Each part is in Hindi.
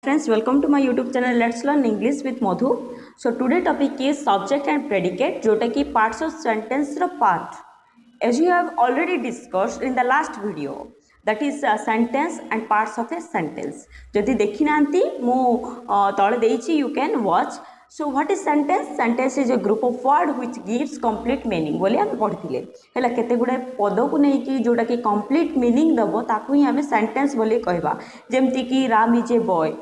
Friends, welcome to my YouTube channel. Let's learn English with Madhu. So today topic is subject and predicate, जोटा कि parts of sentence row part. As you have already discussed in the last video, that is sentence and parts of a sentence. जदि देखि नांती मु तळे देइछि you can watch. So what is sentence? Sentence is a group of word which gives complete meaning. बोले हम पढ़िथिले हैला केते गुडे पद को नै कि जोटा कि complete meaning दबो ताकू ही हमें sentence बोले कहबा. जेमति कि Ram is a boy.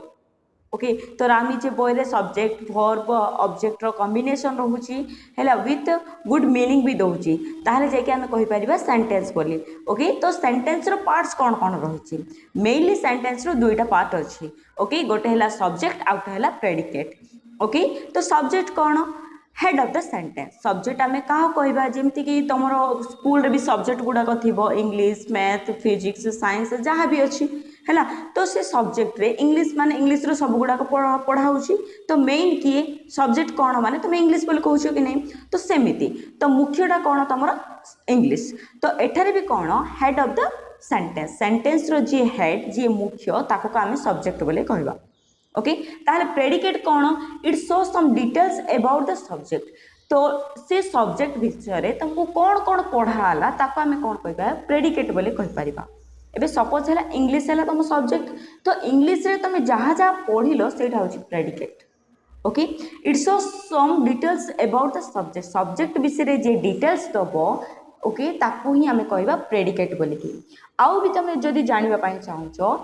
Okay तो राम इज ए बॉय रे सब्जेक्ट वर्ब ऑब्जेक्ट रो कॉम्बिनेशन रहउची हैला विथ गुड मीनिंग भी दउची ताहले जे कि हम कहि परिबा सेंटेंस बोली. ओके तो सेंटेंस रो पार्ट्स कोन कोन रहउची मेनली सेंटेंस रो दुईटा पार्ट अछि. ओके गोटे हैला सब्जेक्ट आउट हैला प्रेडिकेट. ओके तो subject cone head of the sentence subject आमे काहा कहबा जेमति कि तमरो स्कूल रे भी सब्जेक्ट गुडा को थिबो इंग्लिश मैथ फिजिक्स साइंस जहाँ भी अछि हैला तो से सब्जेक्ट रे इंग्लिश माने इंग्लिश रो सब गुडा को पढ़ा होछि तो मेन किए सब्जेक्ट कोन माने तुम इंग्लिश बोल कहउछो कि नहीं तो सेमिति तो मुख्यटा कोन तमरो इंग्लिश तो एठारे भी कोन head of the sentence sentence रो जे हेड जे मुख्य ताको का हमें सब्जेक्ट बोले कहबा. ओके ताहले प्रेडिकेट कोन it show some details about the subject तो से सब्जेक्ट विषय रे तुमको कोन कोन पढ़ाला ताको हमें कोन कहबा प्रेडिकेट बोले कहि परिबा. एबे सपोज हैला इंग्लिश हैला तुम सब्जेक्ट तो इंग्लिश रे तुम जहाँ जहाँ पढ़िलो सेटा होची predicate. Okay it show some details about the subject subject विषय रे जे डिटेल्स दबो ओके ताकू ही हमें कहबा प्रेडिकेट बोली कि आउ भी तुम जदी जानिबा पई चाहछो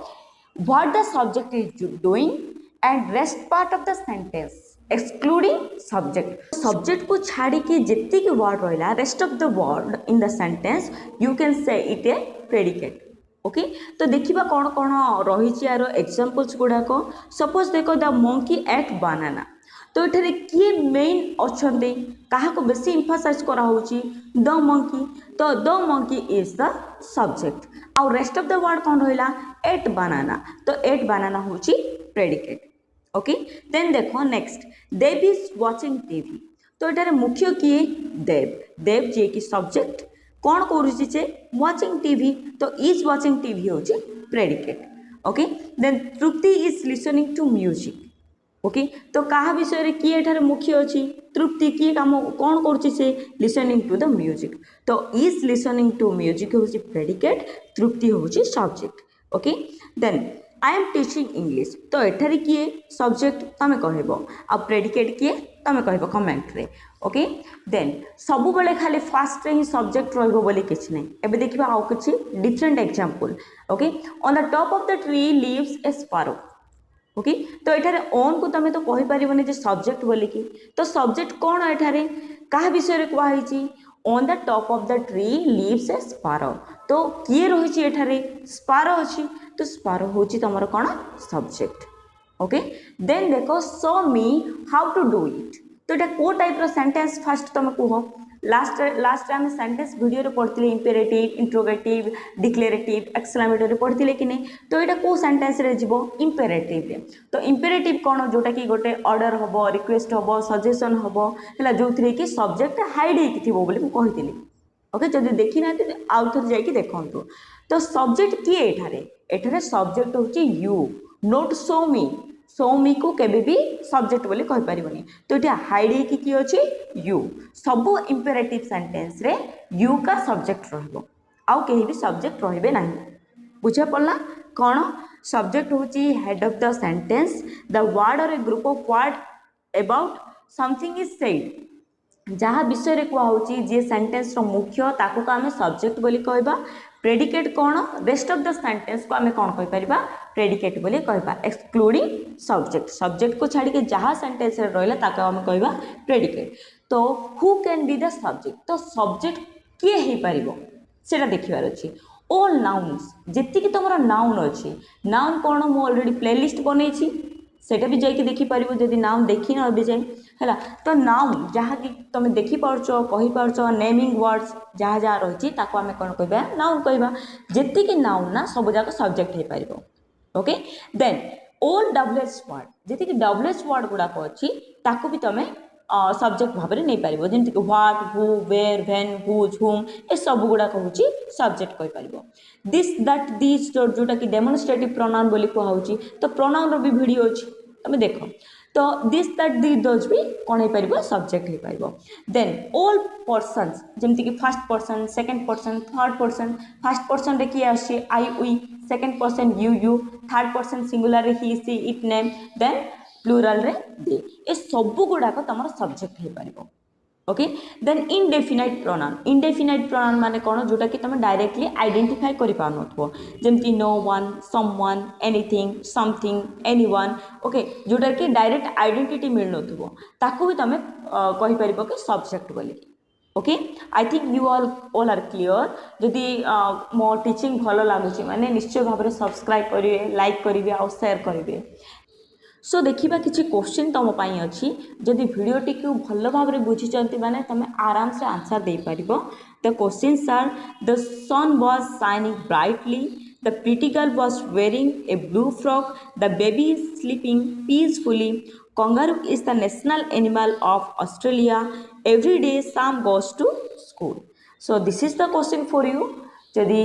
what the subject is doing and rest part of the sentence excluding subject subject को छाड़ी के जितने के वर्ड रहा rest of the word in the sentence you can say it a predicate. Okay तो देखिबा कोन कोन रही यार एग्जांपल्स गुडाक सपोज देखो द मंकी एट बनाना तो एठारे किए मेन अछंदे काहा को बेसी एम्फसाइज करा होची द मंकी तो the monkey is the subject आउ रेस्ट ऑफ द वर्ड कोन रहिला एट बनाना तो एट बनाना होची प्रेडिकेट. ओके देन देखो next Dev is watching TV तो एटारे मुख्य किए देव देव जे की सब्जेक्ट कौन करुची जे वाचिंग टीवी तो इज वाचिंग टीवी होची predicate. Okay then Tripti is listening to music. Okay तो कहा विषय रे किए एठारे मुख्य अछि तृप्ति किए काम कौन करुची से लिसनिंग टू द म्यूजिक तो इज लिसनिंग टू म्यूजिक होची प्रेडिकेट तृप्ति होची subject. Okay then I am teaching English तो एठारे किए सब्जेक्ट तमे कहबो आ प्रेडिकेट किए तमे कहबो कमेंट रे. ओके देन सबु बेले खाली फास्ट रे ही सब्जेक्ट रहबो बोली किछ नै. एबे देखिबा आउ किछ different example. Okay on the top of the tree lives a sparrow. Okay तो एठारे ऑन को तमे तो कहि परिबोनी जे सब्जेक्ट बोली कि तो सब्जेक्ट कोन एठारे काहा विषय रे कहै छी on the top of the tree lives a sparrow तो किए रही छी एठारे स्पैरो अछि तो स्पैरो होची तमरो कोन सब्जेक्ट. ओके देन देखो show me how to do it तो एटा को टाइप रो सेंटेंस फर्स्ट तुम कहो लास्ट टाइम सेंटेंस वीडियो रे पढ़थिले इंपेरेटिव इंट्रोगेटिव डिक्लेरेटिव एक्सक्लेमेटरी पढ़थिले कि नहीं तो एटा को सेंटेंस रे जिवो इंपेरेटिव रे तो इंपेरेटिव कोन जोटा कि गोटे ऑर्डर हबो रिक्वेस्ट हबो सजेशन हबो हैला जोथरे कि सब्जेक्ट हाइड हेकि थिबो बोली म कहिथिली. ओके जदि देखि ना तो आउट थर जाई कि देखंतु तो सब्जेक्ट किए एठारे एठारे सब्जेक्ट होची यू नोट शो मी को केबे भी सब्जेक्ट बोली कहि परिबनी तो एटा हाइड की की अछि यू सबो इंपेरेटिव सेंटेंस रे यू का सब्जेक्ट रहबो आउ केही भी सब्जेक्ट रहबे नाही. बुझा पड़ला कोन सब्जेक्ट होची head of the sentence the word or a group of word about something is said जहाँ विषय रे कुआ होची जे सेंटेंस रो मुख्य ताको का हमें सब्जेक्ट बोली कहबा. Predicate cone rest of the sentence को हमें कोन कहि परिबा प्रेडिकेट बोली कहबा एक्सक्लूडिंग सब्जेक्ट सब्जेक्ट को छाड़ी के जहाँ सेंटेंस रे रहला ताको हमें कहबा प्रेडिकेट. तो who can be the subject तो सब्जेक्ट किए हे परिबो सेटा देखिबार अछि. ऑल नाउन्स जेति कि तमरा नाउन अछि नाउन कोन मो ऑलरेडी प्लेलिस्ट बनै छी सेटा भी जाई कि देखि परिबो जदि नाउन देखि न अबे जाई हैला तो नाउन जहाँ कि तुम देखि पारछो कहि पारछो नेमिंग वर्ड्स जहाँ जहाँ रही ताको हमें कौन कहबा नाउन कहबा जेति कि नाउन ना सब जाक सब्जेक्ट हे पारिबो. Okay then all WH word जेति कि डब्ल्यूएच वर्ड गुडा को अछि ताको भी तमे सब्जेक्ट भाव में नहीं पार जमीक what who where when whose whom ए सब गुड़ाक हूँ सब्जेक्ट कहीपर दिस दैट दिस जोटा कि डेमोन्स्ट्रेटिव प्रोनाउन बोली कहूँ तो प्रोनाउन भी वीडियो अच्छी तुम देख तो दिस दैट दी दोज भी कौन हो पार सब्जेक्ट हो पार देन ऑल पर्सन्स जमीक first person second person third person first person रे किए आसी I we second person you third person singular he she it name then plural रे दे ए सब गुड़ाक तुम सब्जेक्ट हो पार ओके देन इनडेफिनाइट प्रोनाउन माने कौन जोटा कि तुम डायरेक्टली आइडेंटिफाई कर पार जमती no one someone anything something anyone okay जोटा कि डायरेक्ट आइडेंटिटी मिल नथुबो ताकू भी तुम कहि परिबो कि सब्जेक्ट बोली okay I think you all are clear जदि मो टीचिंग भल लगुच माने निश्चय भाव में सब्सक्राइब करेंगे लाइक करेंगे आउ शेयर करेंगे सो देखा किसी क्वेश्चन तुम अच्छी जदि भिडटी को भल भाव में बुझी माने तुम आराम से आंसर दे पार the questions are the sun was shining brightly the pretty girl was wearing a blue frock the baby is sleeping peacefully kangaroo is the national animal of Australia every day Sam goes to school so this is the question for you जदि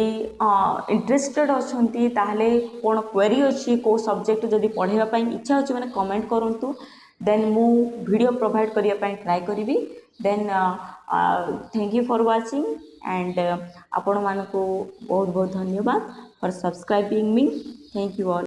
इंटरेस्टेड अच्छी ताहले कौन क्वेरी अच्छी को सब्जेक्ट जदि पढ़ाई इच्छा अच्छी मैंने कमेंट करूँ देन मु वीडियो प्रोवाइड करने ट्राए करी then thank you for watching and आपण मानक बहुत बहुत धन्यवाद for subscribing me thank you all.